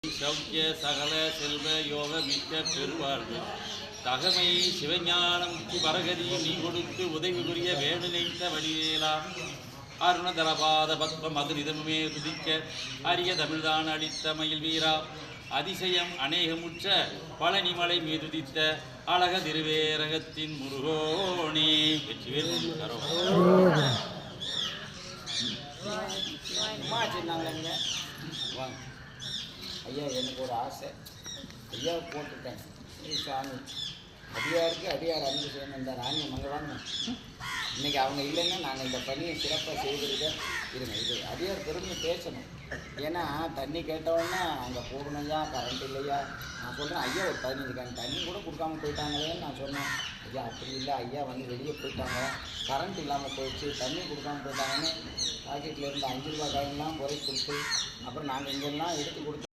சௌக்கிய சகல செல்வ யோக மிக்க பெருவாழ்வு தகமை சிவஞானம் பரகதி நீ கொடுத்து உதவி புரிய வேடு நினைத்த வடிவேலா அருணதரபாத பத்மம் மதுரிதமுமே துதிக்க அரிய தமிழ்தான் அளித்த மயில் வீரா அதிசயம் அநேகமுற்ற பழனிமலை மீதுதித்த அழக திருவேரகத்தின் முருகோணி வெற்றிவேல் ஐயா எனக்கு ஒரு ஆசை ஐயா போட்டுட்டேன் சாமி அடியாருக்கு அடியார் அன்பு செய்யணும் இந்த ராணி மங்களான்னு இன்றைக்கி அவங்க இல்லைன்னா நாங்கள் இந்த பணியை சிறப்பாக செய்திருக்க இருங்க இது அடியார் பெருமை பேசணும் ஏன்னா தண்ணி கேட்டவுடனே அங்கே போகணும்யா கரண்ட் இல்லையா நான் சொல்கிறேன் ஐயா ஒரு 15 கேன் தண்ணி கூட கொடுக்காம போயிட்டாங்களேன்னு நான் சொன்னேன் ஐயா அப்படி இல்லை ஐயா வந்து வெளியே போயிட்டாங்க கரண்ட் இல்லாமல் போயிடுச்சு தண்ணி கொடுக்காம போயிட்டாங்கன்னு பாக்கெட்டில் இருந்து 5 ரூபா காயின்லாம் குறை கொடுத்து அப்புறம் நாங்கள் இங்கெல்லாம் எடுத்து கொடுத்து